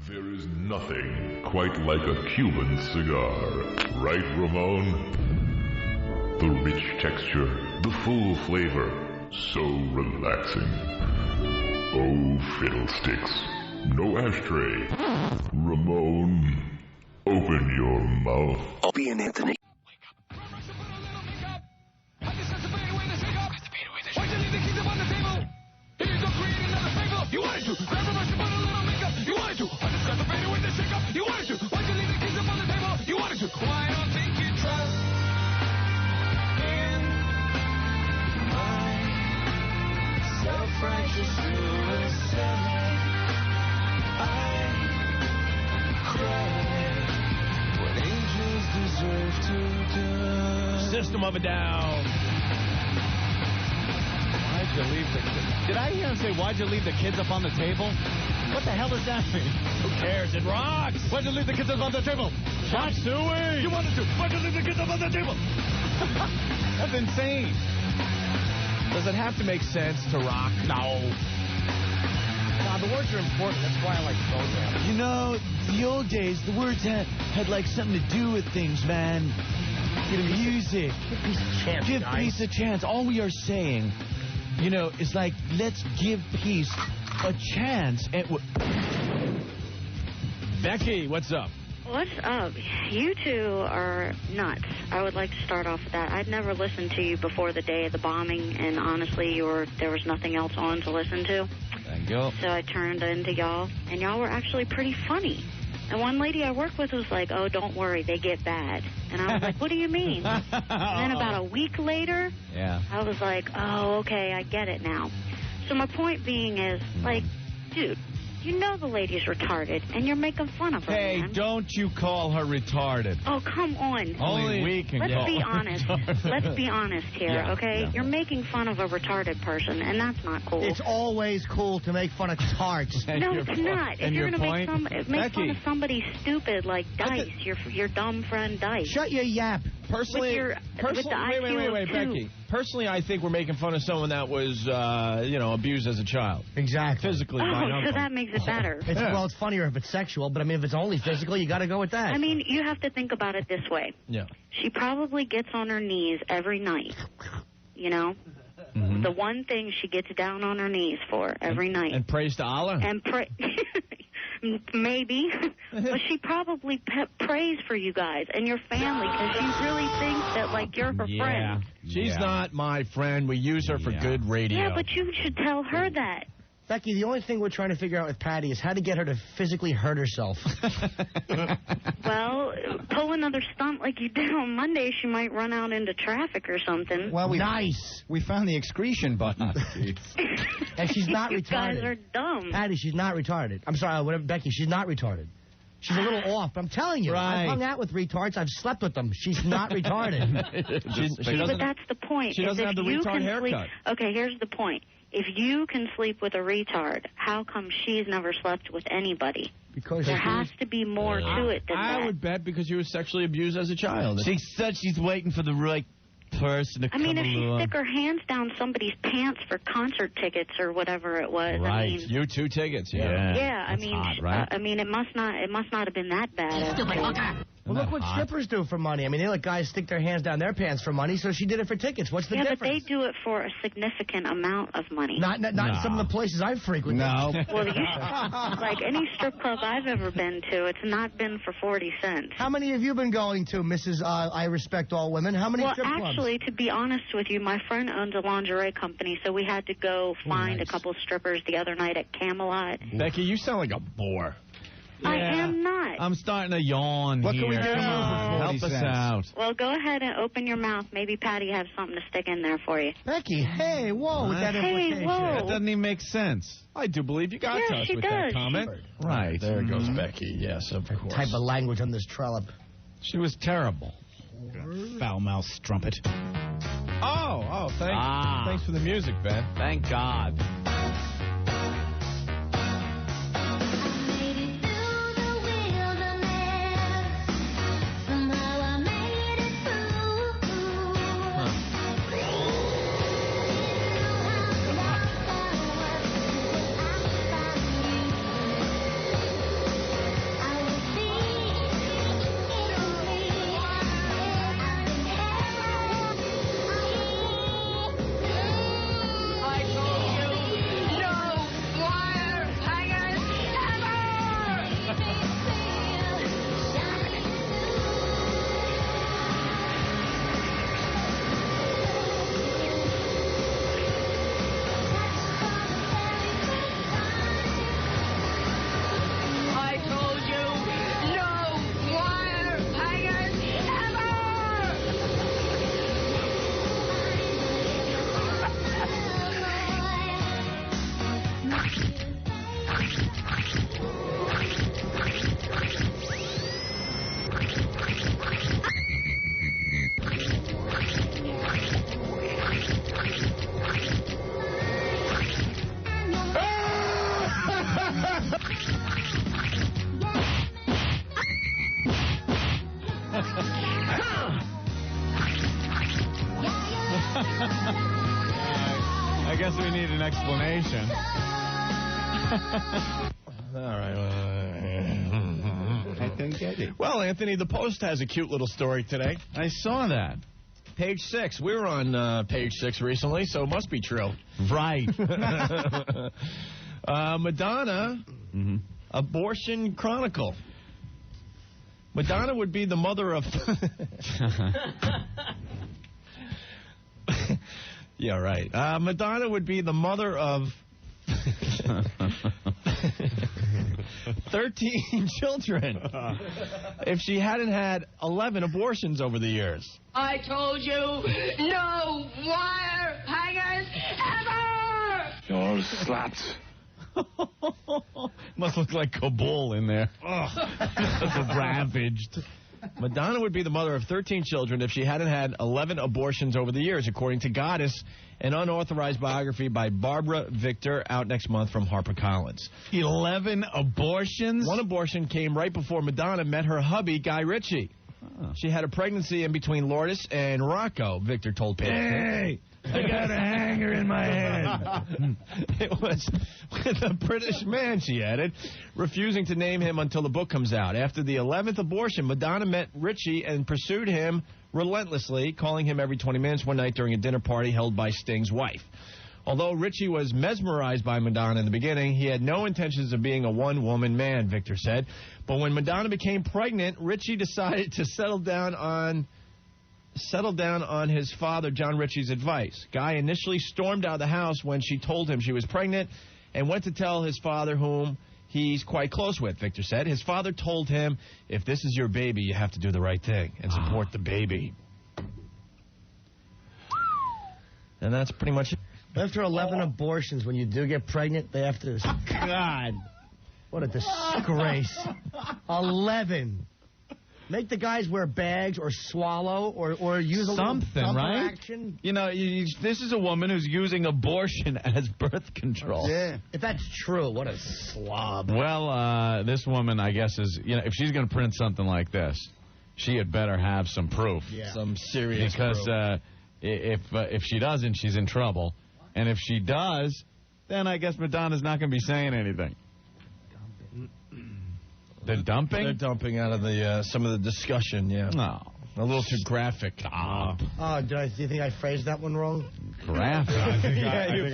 There is nothing quite like a Cuban cigar. Right, Ramon? The rich texture, the full flavor, so relaxing. Oh, fiddlesticks. No ashtray. Ramon, open your mouth. Opie and Anthony. You wanted to. Grab a brush and put a little makeup. You wanted to. I just got the fade away the shake up. You wanted to. Why'd you leave the keys up on the table? You wanted to. Why don't think you trust in my self-righteous suicide? I cry what angels deserve to die. System of a Down. Why'd you leave the kids? Did I hear him say, why'd you leave the kids up on the table? What the hell does that mean? Who cares? It rocks. Why'd you leave the kids up on the table? Stop suing. You wanted to. Why'd you leave the kids up on the table? That's insane. Does it have to make sense to rock? No. Nah, the words are important. That's why I like programs. You know, the old days, the words had like something to do with things, man. Music. Give peace a chance, Give guys. peace a chance. All we are saying, you know, is like, let's give peace a chance. Becky, what's up? What's up? You two are nuts. I would like to start off with that. I'd never listened to you before the day of the bombing, and honestly, there was nothing else on to listen to. Thank you. So I turned into y'all, and y'all were actually pretty funny. And one lady I worked with was like, oh, don't worry, they get bad. And I was like, what do you mean? And then about a week later, I was like, oh, okay, I get it now. So my point being is, like, dude, you know the lady's retarded, and you're making fun of her, Hey, man. don't you call her retarded. Oh, come on. Only we can Let's call be her honest. retarded. Let's be honest here, okay? You're making fun of a retarded person, and that's not cool. It's always cool to make fun of tarts. No, it's not. If you're going to make fun of somebody stupid like Dice, your dumb friend Dice. Shut your yap. Personally, with the IQ wait, of 2. Becky. Personally, I think we're making fun of someone that was, abused as a child. Exactly. Physically by an Oh, so uncle. that makes it better. Well, it's funnier if it's sexual, but I mean, if it's only physical, you got to go with that. I mean, you have to think about it this way. Yeah. She probably gets on her knees every night, you know? Mm-hmm. The one thing she gets down on her knees for every night. And prays to Allah? And maybe. But she probably prays for you guys and your family because she really thinks that, like, you're her friend. She's not my friend. We use her for good radio. Yeah, but you should tell her that. Becky, the only thing we're trying to figure out with Patty is how to get her to physically hurt herself. Well, pull another stunt like you did on Monday. She might run out into traffic or something. Well, nice. We found the excretion button. And she's not You retarded. guys are dumb. Patty, she's not retarded. I'm sorry, Becky, she's not retarded. She's a little off. I'm telling you. Right. I've hung out with retards. I've slept with them. She's not retarded. But that's the point. She doesn't have the retard haircut. Okay, here's the point. If you can sleep with a retard, how come she's never slept with anybody? Because there has to be more to it than that. I would bet because she was sexually abused as a child. She said she's waiting for the right person to come I mean, if she along. stick her hands down somebody's pants for concert tickets or whatever it was, Right. I mean, U2 tickets, yeah, I That's mean, hot, right? I mean, it must not have been that bad. Well, look what strippers do for money. I mean, they let guys stick their hands down their pants for money, so she did it for tickets. What's the difference? But they do it for a significant amount of money. Not in some of the places I've frequented. No. Well, like any strip club I've ever been to, it's not been for 40 cents. How many have you been going to, Mrs. I Respect All Women? How many strip clubs? Well, actually, to be honest with you, my friend owns a lingerie company, so we had to go find a couple strippers the other night at Camelot. Becky, you sound like a bore. I am not. I'm starting to yawn What here. can we do? Help us out. Well, go ahead and open your mouth. Maybe Patty has something to stick in there for you. Becky, hey, whoa, with that implication. whoa. That doesn't even make sense. I do believe you got to us she with does. that comment. Right. There goes Becky. Yes, of course. Type of language on this trollop. She was terrible. Foul-mouthed strumpet. Oh, thanks for the music, Ben. Thank God. guess we need an explanation. All right. I didn't get it. Well, Anthony, the Post has a cute little story today. I saw that. Page 6. We were on page 6 recently, so it must be true. Right. Madonna, Abortion Chronicle. Madonna would be the mother of... Yeah, right. Madonna would be the mother of 13 children if she hadn't had 11 abortions over the years. I told you, no wire hangers ever! You all sluts. Must look like Kabul in there. Ravaged. Madonna would be the mother of 13 children if she hadn't had 11 abortions over the years, according to Goddess, an unauthorized biography by Barbara Victor, out next month from HarperCollins. 11 abortions? One abortion came right before Madonna met her hubby, Guy Ritchie. She had a pregnancy in between Lourdes and Rocco, Victor told Page. Hey, I got a hanger in my head. It was with a British man, she added, refusing to name him until the book comes out. After the 11th abortion, Madonna met Ritchie and pursued him relentlessly, calling him every 20 minutes one night during a dinner party held by Sting's wife. Although Ritchie was mesmerized by Madonna in the beginning, he had no intentions of being a one-woman man, Victor said. But when Madonna became pregnant, Ritchie decided to settle down on his father, John Ritchie's advice. Guy initially stormed out of the house when she told him she was pregnant and went to tell his father, whom he's quite close with, Victor said. His father told him, if this is your baby, you have to do the right thing and support the baby. And that's pretty much it. After 11 abortions, when you do get pregnant, they have to... God. What a disgrace. 11. Make the guys wear bags or swallow or use a something, right? Action. You know, this is a woman who's using abortion as birth control. Yeah. If that's true, what a slob. Well, this woman, I guess, is, you know, if she's going to print something like this, she had better have some proof. Yeah. Some serious proof. Because if she doesn't, she's in trouble. And if she does, then I guess Madonna's not going to be saying anything. They're dumping? They're dumping out of the some of the discussion, yeah. No. A little too graphic. Oh, do you think I phrased that one wrong? Graphic? I think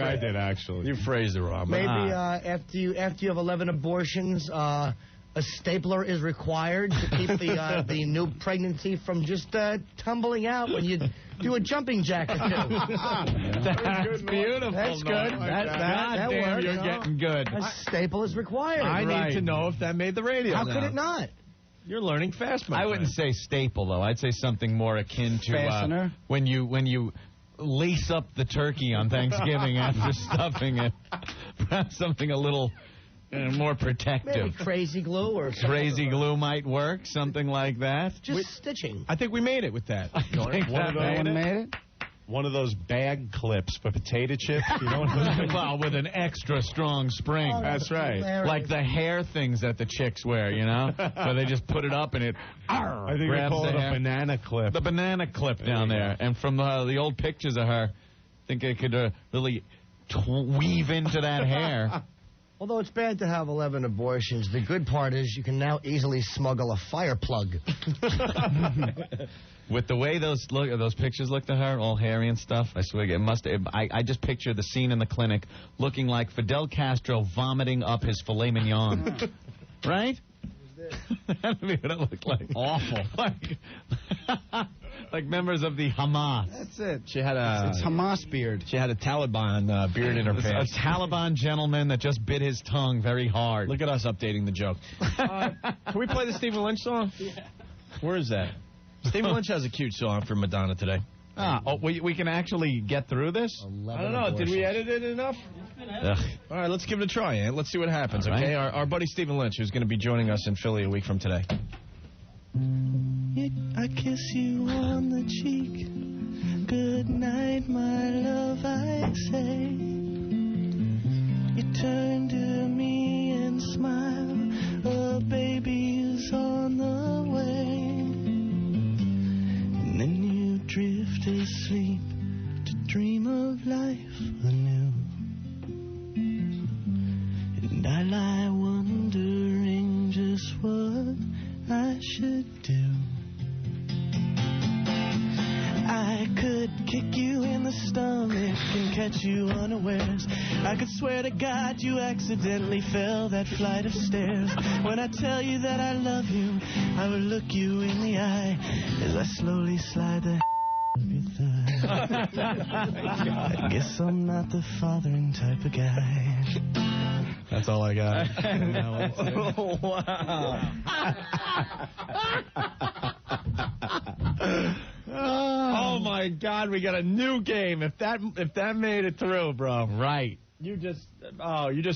I did, actually. You phrased it wrong. Maybe after you have 11 abortions, a stapler is required to keep the new pregnancy from just tumbling out when you do a jumping jack or two. That's beautiful. That's good. That works. You're getting good. A staple is required. I need to know if that made the radio. How could it not? You're learning fast, my I friend. wouldn't say staple, though. I'd say something more akin to fastener? When you lace up the turkey on Thanksgiving after stuffing it. Perhaps something a little more protective. Maybe crazy glue or something. Crazy glue might work, something like that. Just stitching. I think we made it with that. One of those bag clips for potato chips, you know? Well, with an extra strong spring. Oh, that's hilarious. Like the hair things that the chicks wear, you know? Where they just put it up and it I think they call it a banana clip. The banana clip down there. And from the old pictures of her, I think it could really weave into that hair. Although it's bad to have 11 abortions, the good part is you can now easily smuggle a fire plug. With the way those pictures look to her, all hairy and stuff, I swear I just picture the scene in the clinic looking like Fidel Castro vomiting up his filet mignon. Right? That'd be what it looked like. Awful. Like members of the Hamas. That's it. She had It's Hamas beard. She had a Taliban beard in her pants. A Taliban gentleman that just bit his tongue very hard. Look at us updating the joke. Can we play the Stephen Lynch song? Yeah. Where is that? Stephen Lynch has a cute song for Madonna today. We can actually get through this? I don't know. Did we edit it enough? Ugh. All right, let's give it a try, Ant. Let's see what happens, All right. okay? Our buddy Stephen Lynch, who's going to be joining us in Philly a week from today. I kiss you on the cheek. Good night, my love, I say. You turn to me and smile. A baby's on the way. And then you drift asleep to dream of life anew. you unawares. I could swear to God you accidentally fell that flight of stairs. When I tell you that I love you, I will look you in the eye as I slowly slide the of your thigh. I guess I'm not the fathering type of guy. That's all I got. Oh my God, we got a new game. If that made it through, bro. Right. You just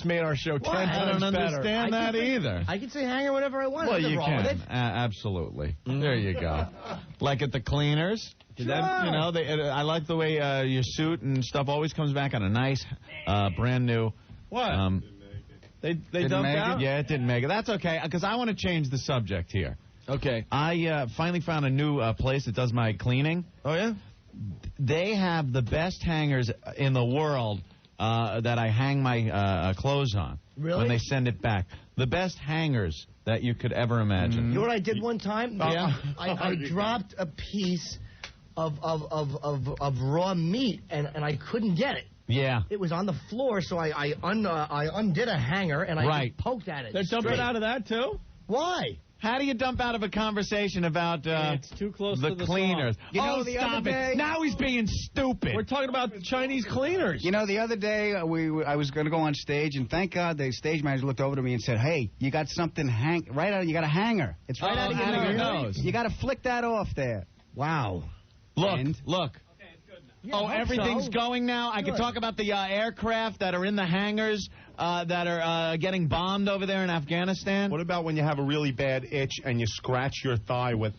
made our show 10 times I don't better. understand that either. I can say hanger whenever I want. Well, Nothing you wrong with can. it. Absolutely. There you go. Like at the cleaners. Sure. That, you know, I like the way your suit and stuff always comes back on a nice, brand new. What? They dumped out? Yeah, it didn't make it. That's okay, because I want to change the subject here. Okay. I finally found a new place that does my cleaning. Oh, yeah? They have the best hangers in the world that I hang my clothes on. Really? When they send it back. The best hangers that you could ever imagine. You know what I did one time? Yeah. I dropped a piece of raw meat, and I couldn't get it. Yeah. It was on the floor, so I undid a hanger, and I just poked at it. They're dumping out of that, too? Why? How do you dump out of a conversation about it's too close the to the cleaners? song. You know, the stop other day- it. Now he's being stupid. We're talking about Chinese cleaners. You know, the other day I was going to go on stage, and thank God the stage manager looked over to me and said, "Hey, you got something right out. You got a hanger. It's right out of your nose. You got to flick that off there." Wow. Look. Yeah, everything's going now? I can talk about the aircraft that are in the hangars that are getting bombed over there in Afghanistan. What about when you have a really bad itch and you scratch your thigh with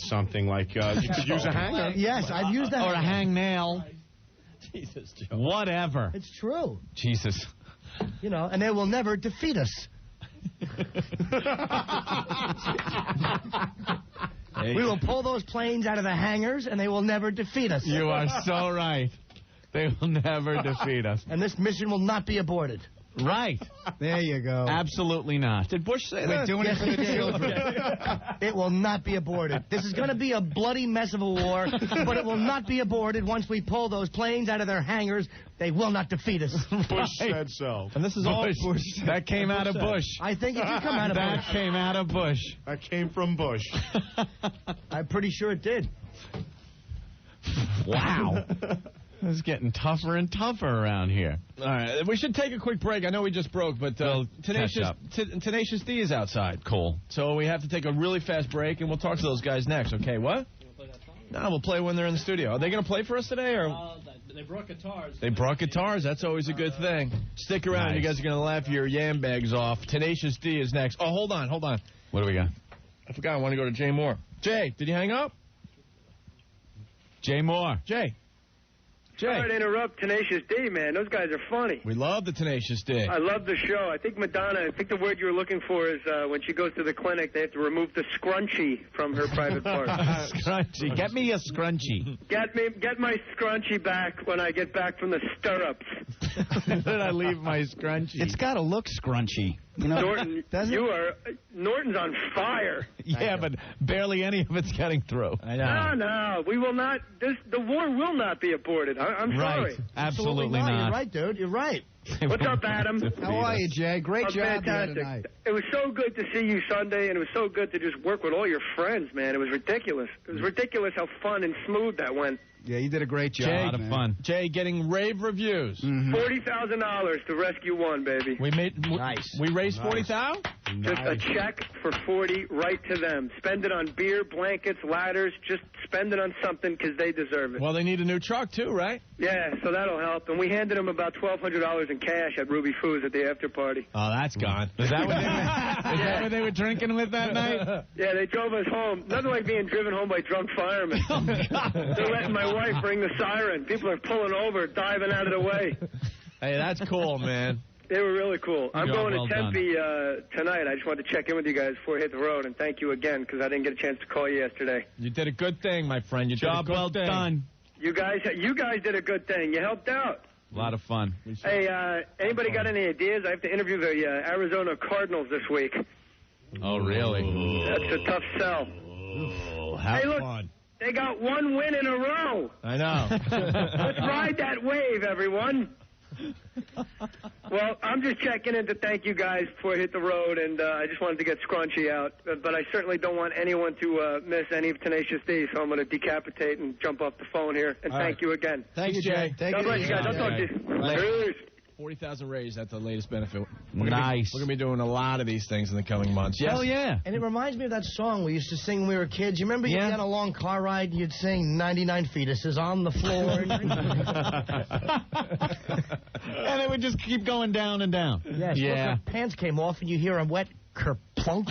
something like you could use a hanger? Yes, I've used that. Or a hangnail. Jesus, Joe. Whatever. It's true. Jesus. You know, and they will never defeat us. We will pull those planes out of the hangars, and they will never defeat us. You are so right. They will never defeat us. And this mission will not be aborted. Right. There you go. Absolutely not. Did Bush say We're that? doing it for the children. It will not be aborted. This is going to be a bloody mess of a war, but it will not be aborted once we pull those planes out of their hangars. They will not defeat us. Bush said so. And this is all Bush. That came out of Bush. I think it did come out of That Bush. came out of Bush. That came from Bush. I'm pretty sure it did. Wow. It's getting tougher and tougher around here. All right, we should take a quick break. I know we just broke, but Tenacious D is outside. Cool. So we have to take a really fast break, and we'll talk to those guys next. Okay, what? No, we'll play when they're in the studio. Are they going to play for us today, or? They brought guitars. They brought guitars. That's always a good thing. Stick around. Nice. You guys are going to laugh your yam bags off. Tenacious D is next. Oh, hold on. What do we got? I forgot. I want to go to Jay Moore. Jay, did you hang up? Jay Moore. Jay. Sorry to interrupt Tenacious D, man. Those guys are funny. We love the Tenacious D. I love the show. I think Madonna, the word you were looking for is when she goes to the clinic, they have to remove the scrunchie from her private part. Scrunchie. Get me a scrunchie. Get my scrunchie back when I get back from the stirrups. Did I leave my scrunchie? It's got to look scrunchy. You know, Norton, Norton's on fire. Yeah, but barely any of it's getting through. I know. No, we will not. The war will not be aborted. I'm sorry. Right. Absolutely not. You're right, dude. You're right. What's up, Adam? how are you, Jay? Great job fantastic. tonight. It was so good to see you Sunday, and it was so good to just work with all your friends, man. It was ridiculous. It was ridiculous how fun and smooth that went. Yeah, you did a great job. Jay, A lot of fun. Jay getting rave reviews. $40,000 to rescue one, baby. We raised $40,000. Just a check for 40 right to them. Spend it on beer, blankets, ladders. Just spend it on something because they deserve it. Well, they need a new truck too, right? Yeah, so that'll help. And we handed them about $1,200 in cash at Ruby Foo's at the after party. Oh, that's gone. Is that what they were drinking with that night? Yeah, they drove us home. Nothing like being driven home by drunk firemen. They're letting my wife ring the siren. People are pulling over, diving out of the way. Hey, that's cool, man. They were really cool. I'm Job going well to Tempe tonight. I just wanted to check in with you guys before I hit the road, and thank you again because I didn't get a chance to call you yesterday. You did a good thing, my friend. You Job did a good well thing. done. You guys did a good thing. You helped out. A lot of fun. Hey, anybody got any ideas? I have to interview the Arizona Cardinals this week. Oh, really? That's a tough sell. Oh, have Hey, look, fun. They got one win in a row. I know. Let's ride that wave, everyone. Well, I'm just checking in to thank you guys before I hit the road, and I just wanted to get Scrunchy out. But I certainly don't want anyone to miss any of Tenacious D, so I'm going to decapitate and jump off the phone here. And thank you again. Thanks, Jay. God bless you guys. I'll talk to you. Peace. 40,000 raised. That's the latest benefit. Nice. We're going to be doing a lot of these things in the coming months. Yes? Hell yeah. And it reminds me of that song we used to sing when we were kids. You remember you'd be on a long car ride, you'd sing 99 fetuses on the floor. And it would just keep going down and down. Yes. Yeah. Her pants came off and you hear a wet kerplunk.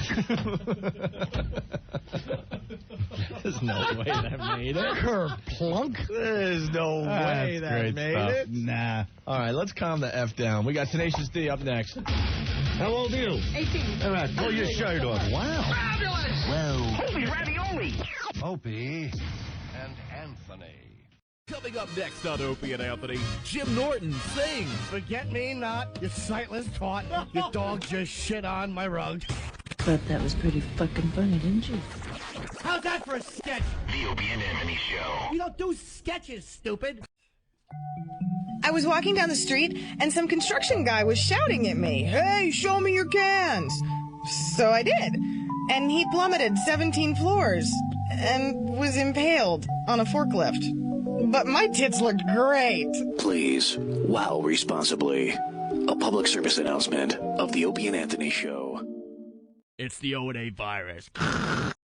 There's no way that made it. Kerplunk? There's no way that made it. Nah. All right, let's calm the F down. We got Tenacious D up next. How old are you? 18. All right, pull your shirt off. Wow. Fabulous. Well. Holy ravioli. Opie and Anthony. Coming up next on Opie and Anthony, Jim Norton sings. Forget me not, you sightless twat. Your dog just shit on my rug. Thought that was pretty fucking funny, didn't you? How's that for a sketch? The Opie and Anthony Show. You don't do sketches, stupid. I was walking down the street, and some construction guy was shouting at me, "Hey, show me your cans!" So I did. And he plummeted 17 floors and was impaled on a forklift. But my tits looked great. Please, wow responsibly. A public service announcement of the Opie and Anthony Show. It's the O&A virus.